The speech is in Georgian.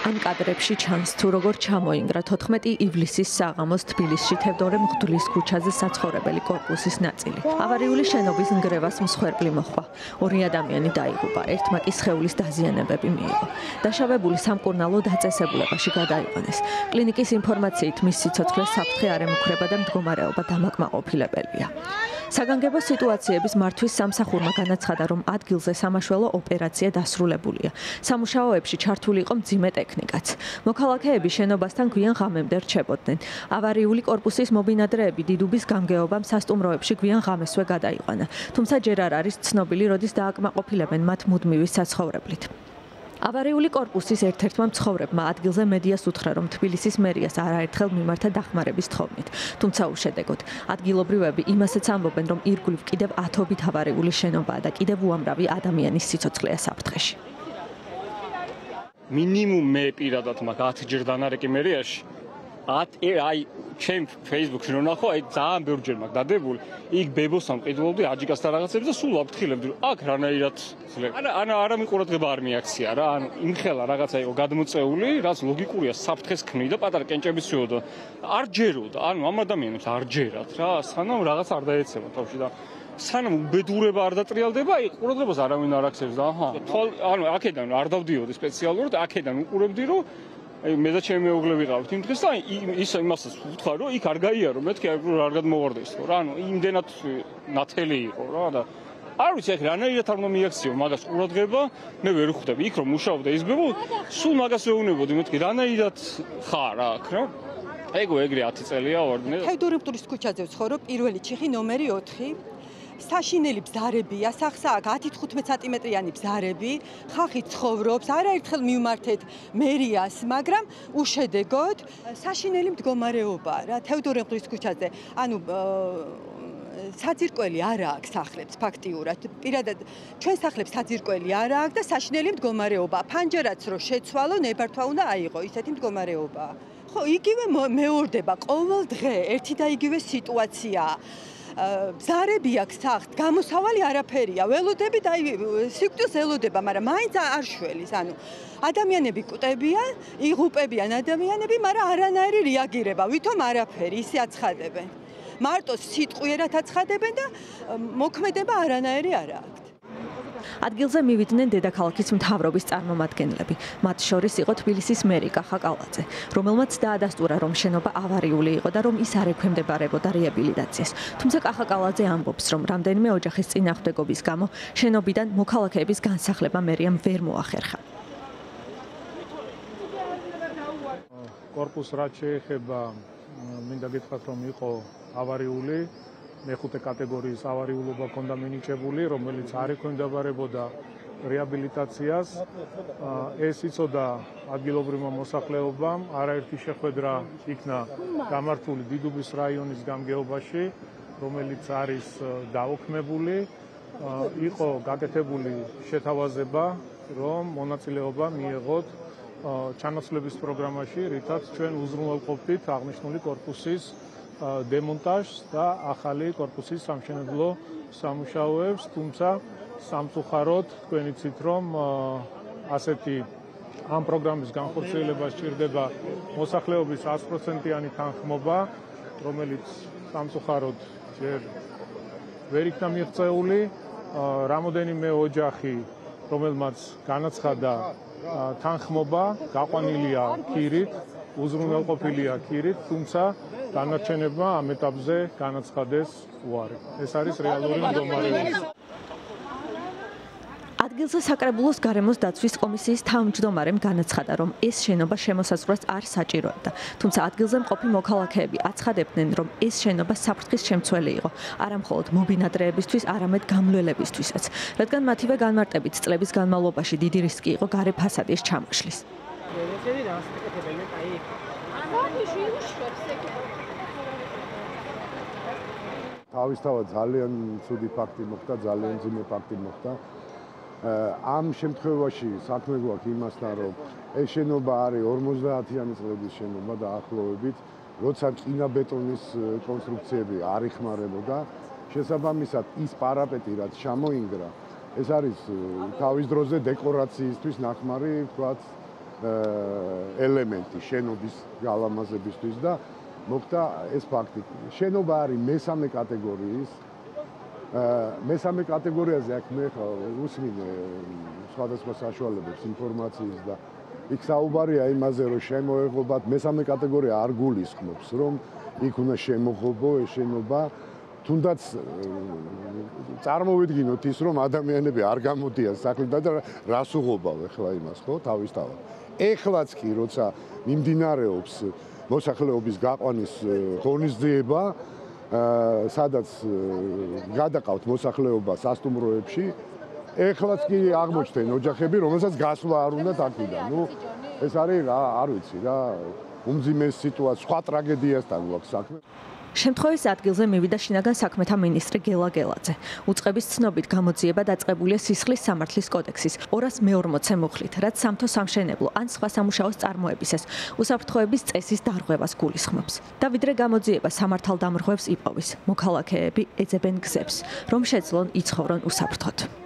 Ამ კადრებში ჩანს თუ როგორ ჩამოინგრა 14 ივლისის საღამოს თბილისში თევდორე მღვდლის ქუჩაზე საცხოვრებელი კორპუსის ნაწილი. ავარიული შენობის ნგრევას მსხვერპლი მოჰყვა. 2 ადამიანი დაიღუპა, ერთმა კი სხეულის დაზიანებები მიიღო. დაშავებული სამკურნალო დაწესებულებაში გადაიყვანეს. კლინიკის ინფორმაციით მის სიცოცხლეს საფრთხე არ ემუქრება და მდგომარეობა დამაკმაყოფილებელია. საგანგებო სიტუაციების მართვის სამსახურმა განაცხადა, რომ ადგილზე სამაშველო ოპერაცია დასრულებულია. სამუშაოებში ჩართული იყო მძიმე ტექნიკაც. მოქალაქეები შენობასთან გვიან ღამემდე რჩებოდნენ. ავარიული კორპუსის მობინადრეები დიდუბის გამგეობამ სასტუმროებში გვიან ღამესვე გადაიყვანა. თუმცა ჯერ არ არის ცნობილი, როდის დააკმაყოფილებენ მათ მუდმივი საცხოვრებლით. ავარიული კორპუსის ერთ-ერთმა მცხოვრებმა ადგილზე მედიას უთხრა, რომ თბილისის მერიას არაერთხელ მიმართა დახმარების თხოვნით. თუმცა უშედეგოდ. ადგილობრივები იმასაც ამბობენ, რომ ირგვლივ კიდევ ათობით ავარიული შენობაა და კიდევ უამრავი ადამიანის სიცოცხლეა საფრთხეში. მინიმუმ მე პირადად მაგ 10 ჯერ დანარეკი მერიაში. აი ჩემ Facebook-ში რო ნახო, აი ძალიან ბევრჯერ მაგ დადებული. იქ ბებოსთან ყიდულობდი აჯიკასთან რაღაცებს და სულ ვაფრთხილებდი, რომ აქ რანაირად არა მიყურადღება არ მიაქცია რა, ანუ იმხელა რაღაცა იყო გადმოწეული, რაც ლოგიკურია, საფრთხეს ქმნიდა, პატარა კენჭებით შევდო. არ ჯეროდა, ანუ ამ ადამიანებს არ ჯერათ რა, სანამ რაღაც არ დაეცემა თავში და სანამ უბედურება არ დატრიალდება, აი ყურადღებას არავინ არ აქცევს და ანუ აქედან არ დავდიოდი სპეციალურად, აქედან უყურებდი, რომ მე და ჩემი მეუღლე ვიყავით იმ დღეს და იმასაც ვუთხარ, რომ იქ არ გაიარო, მეთქი არ გადმოვარდესო რა, ანუ იმდენად ნათელი იყო რა და არ ვიცი, ახლა რანაირად არ უნდა მიაქციო მაგას ყურადღება, მე ვერ ვხვდები იქ რომ მუშაობდა ის ბებო, სულ მაგას ვეუბნებოდი, მეთქი რანაირად ხარ აქ რა. ეგრე 10 წელია ვარ. თევდორე მღვდლის ქუჩაზე ვცხოვრობ, პირველი ჩიხი ნომერი 4. საშინელი ბზარებია, სახსა აქ 10-15 სანტიმეტრიანი ბზარები, ხალხი ცხოვრობს, არაერთხელ მივმართეთ მერიას, მაგრამ უშედეგოდ საშინელი მდგომარეობა რა, თევდორე მღვდლის ქუჩაზე. ანუ საძირკველი არ აქვს სახლებს ფაქტიურად. პირადად ჩვენ სახლებს საძირკველი არ აქვს და საშინელი მდგომარეობა. ფანჯერაც რო შეცვალო, ნებართვა უნდა აიღო, ისეთი მდგომარეობაა. ხო, იგივე მეორდება ყოველ დღე, ერთი და იგივე სიტუაციაა. ბზარები აქვს სახლს, გამოსავალი არაფერია. ველოდები და სიკვდილს ელოდება, მაგრამ მაინც არ შველის. ანუ ადამიანები კვდებიან, იღუპებიან ადამიანები, მაგრამ არანაირი რეაგირება, ვითომ არაფერი, ისე აცხადებენ. მარტო სიტყვიერად აცხადებენ და მოქმედება არანაირი არ აქვს. ადგილზე მივიდნენ დედაქალაქის მთავრობის წარმომადგენლები. მათ შორის იყო თბილისის მერი კახა კალაძე, რომელმაც დაადასტურა, რომ შენობა ავარიული იყო და რომ ის არ ექვემდებარებოდა რეაბილიტაციას. თუმცა კახა კალაძე ამბობს, რომ რამდენიმე ოჯახის წინააღმდეგობის გამო შენობიდან მოქალაქეების განსახლება მერიამ ვერ მოახერხა. კორპუსს რაც შეეხება, მინდა გითხრათ, რომ იყო ავარიული. მეხუთე კატეგორიის ავარიულობა ჰქონდა მინიჭებული, რომელიც არ ექვემდებარებოდა რეაბილიტაციას. ეს იცოდა ადგილობრივმა მოსახლეობამ, არაერთი შეხვედრა იქნა გამართული დიდუბის რაიონის გამგეობაში, რომელიც არის დაუქმებული. იყო გაკეთებული შეთავაზება, რომ მონაწილეობა მიეღოთ ჩანაცვლების პროგრამაში, რითაც ჩვენ უზრუნველყოფით აღნიშნული კორპუსის დემონტაჟს და ახალი კორპუსის სამშენებლო სამუშაოებს, თუმცა სამწუხაროდ თქვენ იცით, რომ ასეთი ამ პროგრამის განხორციელებას სჭირდება მოსახლეობის 100%-იანი თანხმობა, რომელიც სამწუხაროდ ჯერ ვერ იქნა მიღწეული. რამოდენიმე ოჯახი, რომელმაც განაცხადა თანხმობა, გაყვანილია ქირით, უზრუნველყოფილია ქირით, თუმცა განარჩენებმა ამ ეტაპზე განაცხადეს უარი. ეს არის რეალური მდგომარეობა. ადგილზე საკრებულოს გარემოს დაცვის კომისიის თავმჯდომარემ განაცხადა, რომ ეს შენობა შემოსაზღვრას არ საჭიროებდა. თუმცა ადგილზე მყოფი მოქალაქეები აცხადებდნენ, რომ ეს შენობა საფრთხის შემცველი იყო, არა მხოლოდ მობინადრეებისთვის, არამედ გამლველებისთვისაც, რადგან მათივე განმარტებით წლების განმავლობაში დიდი რისკი იყო გარე ფასადის ჩამოშლის. თავისთავად ძალიან ცუდი ფაქტი მოხდა, ძალიან მძიმე ფაქტი მოხდა. ამ შემთხვევაში საქმე გვაქვს იმასთან, რომ ეს შენობა არის 50-იანი წლების შენობა დაახლოებით, როცა წინაბეტონის კონსტრუქციები არ იხმარებოდა, შესაბამისად ის პარაპეტი, რაც ჩამოინგრა, ეს არის თავის დროზე დეკორაციისთვის ნახმარი, ვთქვათ, ელემენტი შენობის გალამაზებისთვის და მოხდა ეს ფაქტი. შენობა არის მესამე კატეგორიის. მესამე კატეგორიაზე აქ მე უსმინე სხვადასხვა საშუალებებს ინფორმაციის და იქ საუბარია იმაზე, რომ შემოეღობათ მესამე კატეგორია არ გულისხმობს, რომ იქ უნდა შემოღობო ეს შენობა, თუნდაც წარმოვიდგინოთ ის, რომ ადამიანები არ გამოდიან სახლიდან და რას უღობავ ახლა იმას, ხო, თავისთავად. ეხლაც კი, როცა მიმდინარეობს მოსახლეობის გაყვანის ღონისძიება, სადაც გადაყავთ მოსახლეობა სასტუმროებში, ეხლაც კი აღმოჩნდნენ ოჯახები, რომელსაც გასვლა არ უნდათ აქედან. ნუ ეს არის რა, არ ვიცი რა, უმძიმეს სიტუაცია, სხვა ტრაგედიასთან გვაქვს საქმე. შემთხვევის ადგილზე მივიდა შინაგან საქმეთა მინისტრი გელა გელაძე. უწყების ცნობით გამოძიება დაწყებულია სისხლის სამართლის კოდექსის 240 მუხლით, რაც სამთო სამშენებლო ან სხვა სამუშაოს წარმოებისას უსაფრთხოების წესის დარღვევას გულისხმობს. და ვიდრე გამოძიება სამართალდამრღვევს იპოვის, მოქალაქეები ეძებენ გზებს, რომ შეძლონ იცხოვრონ უსაფრთხოდ.